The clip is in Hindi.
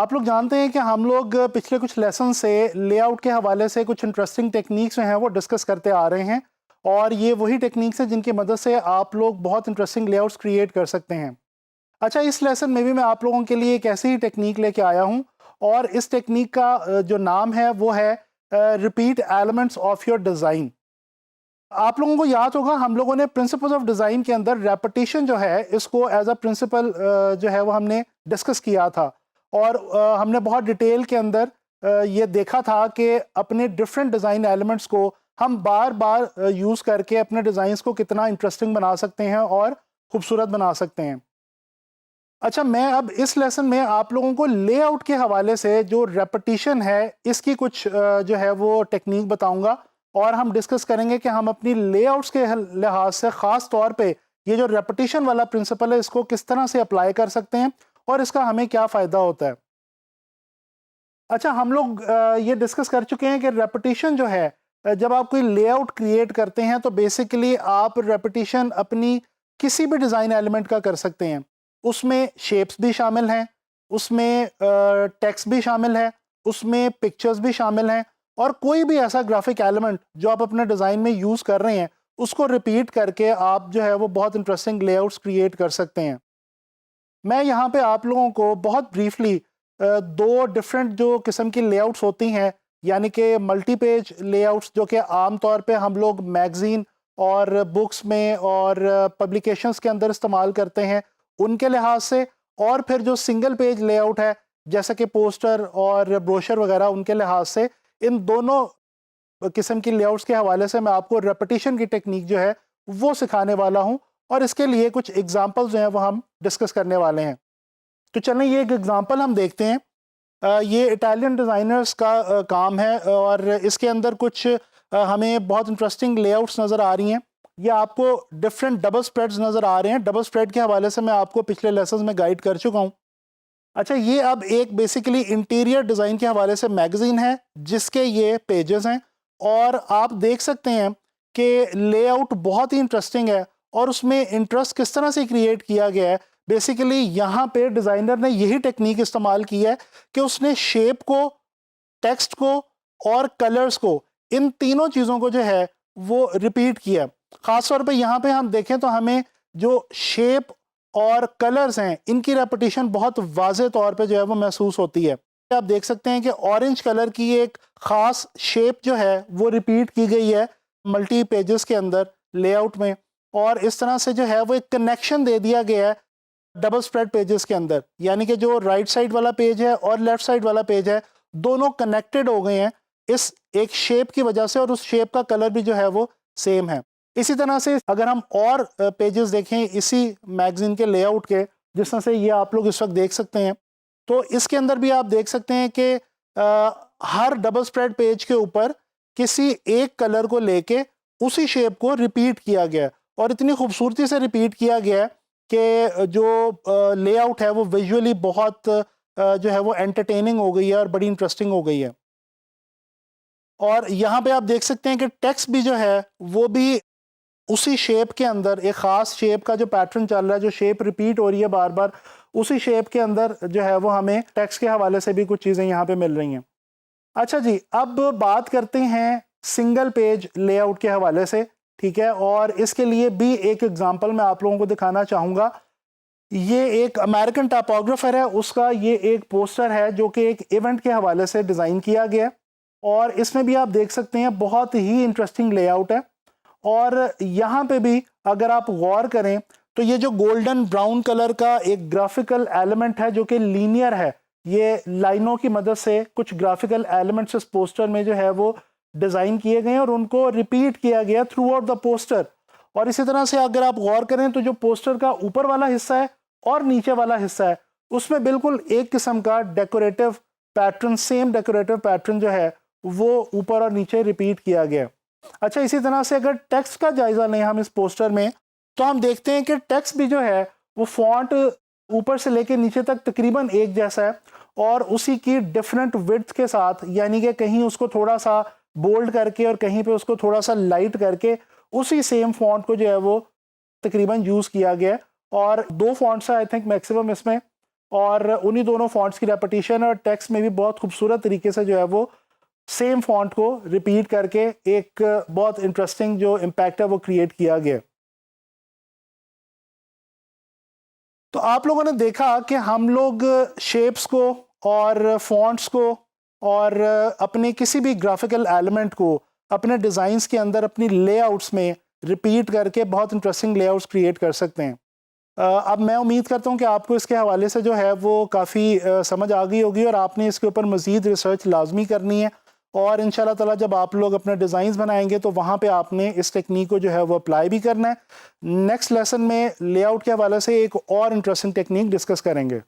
आप लोग जानते हैं कि हम लोग पिछले कुछ लेसन से लेआउट के हवाले से कुछ इंटरेस्टिंग टेक्निक्स जो हैं वो डिस्कस करते आ रहे हैं, और ये वही टेक्निक्स हैं जिनकी मदद से आप लोग बहुत इंटरेस्टिंग लेआउट्स क्रिएट कर सकते हैं। अच्छा, इस लेसन में भी मैं आप लोगों के लिए एक ऐसी ही टेक्निक लेके आया हूँ, और इस टेक्निक का जो नाम है वो है repeat elements of your design. आप लोगों को याद होगा, हम लोगों ने प्रिंसिपल्स ऑफ डिज़ाइन के अंदर रेपिटेशन जो है इसको एज अ प्रिंसिपल जो है वो हमने डिस्कस किया था, और हमने बहुत डिटेल के अंदर ये देखा था कि अपने डिफरेंट डिज़ाइन एलिमेंट्स को हम बार बार यूज़ करके अपने डिज़ाइंस को कितना इंटरेस्टिंग बना सकते हैं और खूबसूरत बना सकते हैं। अच्छा, मैं अब इस लेसन में आप लोगों को लेआउट के हवाले से जो रेपिटेशन है इसकी कुछ जो है वो टेक्निक बताऊंगा, और हम डिस्कस करेंगे कि हम अपनी लेआउट्स के लिहाज से ख़ास तौर पे ये जो रेपिटेशन वाला प्रिंसिपल है इसको किस तरह से अप्लाई कर सकते हैं और इसका हमें क्या फ़ायदा होता है। अच्छा, हम लोग ये डिस्कस कर चुके हैं कि रेपिटेशन जो है, जब आप कोई लेआउट क्रिएट करते हैं तो बेसिकली आप रेपिटेशन अपनी किसी भी डिज़ाइन एलिमेंट का कर सकते हैं। उसमें शेप्स भी शामिल हैं, उसमें टेक्स्ट भी शामिल है, उसमें पिक्चर्स भी शामिल हैं, और कोई भी ऐसा ग्राफिक एलिमेंट जो आप अपने डिज़ाइन में यूज़ कर रहे हैं उसको रिपीट करके आप जो है वो बहुत इंटरेस्टिंग लेआउट्स क्रिएट कर सकते हैं। मैं यहाँ पे आप लोगों को बहुत ब्रीफली दो डिफरेंट जो किस्म की लेआउट्स होती हैं, यानी कि मल्टी पेज लेआउट्स जो कि आम तौर पे हम लोग मैगज़ीन और बुक्स में और पब्लिकेशंस के अंदर इस्तेमाल करते हैं, उनके लिहाज से, और फिर जो सिंगल पेज लेआउट है जैसे कि पोस्टर और ब्रोशर वगैरह, उनके लिहाज से, इन दोनों किस्म की लेआउट्स के हवाले से मैं आपको रेपिटेशन की टेक्निक जो है वो सिखाने वाला हूँ, और इसके लिए कुछ एग्जांपल्स जो हैं वो हम डिस्कस करने वाले हैं। तो चलें, ये एक एग्जांपल हम देखते हैं। ये इटालियन डिज़ाइनर्स का काम है, और इसके अंदर कुछ हमें बहुत इंटरेस्टिंग लेआउट्स नज़र आ रही हैं। ये आपको डिफरेंट डबल स्प्रेड्स नज़र आ रहे हैं। डबल स्प्रेड के हवाले से मैं आपको पिछले लेसन में गाइड कर चुका हूँ। अच्छा, ये अब एक बेसिकली इंटीरियर डिज़ाइन के हवाले से मैगज़ीन है जिसके ये पेजेस हैं, और आप देख सकते हैं कि लेआउट बहुत ही इंटरेस्टिंग है, और उसमें इंटरेस्ट किस तरह से क्रिएट किया गया है। बेसिकली यहाँ पे डिज़ाइनर ने यही टेक्निक इस्तेमाल की है कि उसने शेप को, टेक्स्ट को और कलर्स को, इन तीनों चीज़ों को जो है वो रिपीट किया। ख़ास तौर पे यहाँ पे हम देखें तो हमें जो शेप और कलर्स हैं इनकी रेपिटेशन बहुत वाज़े तौर पे जो है वो महसूस होती है। आप देख सकते हैं कि ऑरेंज कलर की एक ख़ास शेप जो है वो रिपीट की गई है मल्टी पेजेस के अंदर लेआउट में, और इस तरह से जो है वो एक कनेक्शन दे दिया गया है डबल स्प्रेड पेजेस के अंदर, यानी कि जो राइट साइड वाला पेज है और लेफ्ट साइड वाला पेज है दोनों कनेक्टेड हो गए हैं इस एक शेप की वजह से, और उस शेप का कलर भी जो है वो सेम है। इसी तरह से अगर हम और पेजेस देखें इसी मैगजीन के लेआउट के, जिस तरह से ये आप लोग इस वक्त देख सकते हैं, तो इसके अंदर भी आप देख सकते हैं कि हर डबल स्प्रेड पेज के ऊपर किसी एक कलर को लेके उसी शेप को रिपीट किया गया है, और इतनी खूबसूरती से रिपीट किया गया है कि जो लेआउट है वो विजुअली बहुत जो है वो एंटरटेनिंग हो गई है और बड़ी इंटरेस्टिंग हो गई है। और यहाँ पे आप देख सकते हैं कि टेक्स्ट भी जो है वो भी उसी शेप के अंदर, एक ख़ास शेप का जो पैटर्न चल रहा है, जो शेप रिपीट हो रही है बार बार, उसी शेप के अंदर जो है वो हमें टेक्स्ट के हवाले से भी कुछ चीज़ें यहाँ पे मिल रही हैं। अच्छा जी, अब बात करते हैं सिंगल पेज लेआउट के हवाले से, ठीक है, और इसके लिए भी एक एग्जांपल मैं आप लोगों को दिखाना चाहूँगा। ये एक अमेरिकन टाइपोग्राफर है, उसका ये एक पोस्टर है जो कि एक इवेंट के हवाले से डिज़ाइन किया गया है, और इसमें भी आप देख सकते हैं बहुत ही इंटरेस्टिंग लेआउट है। और यहाँ पे भी अगर आप गौर करें तो ये जो गोल्डन ब्राउन कलर का एक ग्राफिकल एलिमेंट है जो कि लीनियर है, ये लाइनों की मदद से कुछ ग्राफिकल एलिमेंट्स इस पोस्टर में जो है वो डिज़ाइन किए गए हैं और उनको रिपीट किया गया थ्रू आउट द पोस्टर। और इसी तरह से अगर आप गौर करें तो जो पोस्टर का ऊपर वाला हिस्सा है और नीचे वाला हिस्सा है उसमें बिल्कुल एक किस्म का decorative pattern, same decorative pattern जो है वो ऊपर और नीचे रिपीट किया गया। अच्छा, इसी तरह से अगर टेक्स्ट का जायजा लें हम इस पोस्टर में, तो हम देखते हैं कि टेक्स्ट भी जो है वो फॉन्ट ऊपर से लेकर नीचे तक तकरीबन एक जैसा है, और उसी की डिफरेंट विड्थ के साथ, यानी कि कहीं उसको थोड़ा सा बोल्ड करके और कहीं पे उसको थोड़ा सा लाइट करके उसी सेम फॉन्ट को जो है वो तकरीबन यूज़ किया गया है। और दो फॉन्ट्स आई थिंक मैक्सिमम इसमें, और उन्हीं दोनों फॉन्ट्स की रेपिटेशन और टेक्स्ट में भी बहुत खूबसूरत तरीके से जो है वो सेम फॉन्ट को रिपीट करके एक बहुत इंटरेस्टिंग जो इम्पैक्ट है वो क्रिएट किया गया। तो आप लोगों ने देखा कि हम लोग शेप्स को और फॉन्ट्स को और अपने किसी भी ग्राफिकल एलिमेंट को अपने डिज़ाइंस के अंदर अपनी लेआउट्स में रिपीट करके बहुत इंटरेस्टिंग लेआउट्स क्रिएट कर सकते हैं। अब मैं उम्मीद करता हूँ कि आपको इसके हवाले से जो है वो काफ़ी समझ आ गई होगी और आपने इसके ऊपर मज़ीद रिसर्च लाजमी करनी है और इंशाल्लाह ताला जब आप लोग अपने डिज़ाइंस बनाएंगे तो वहाँ पे आपने इस टेक्निक को जो है वो अप्लाई भी करना है। नेक्स्ट लेसन में लेआउट के हवाले से एक और इंटरेस्टिंग टेक्निक डिस्कस करेंगे।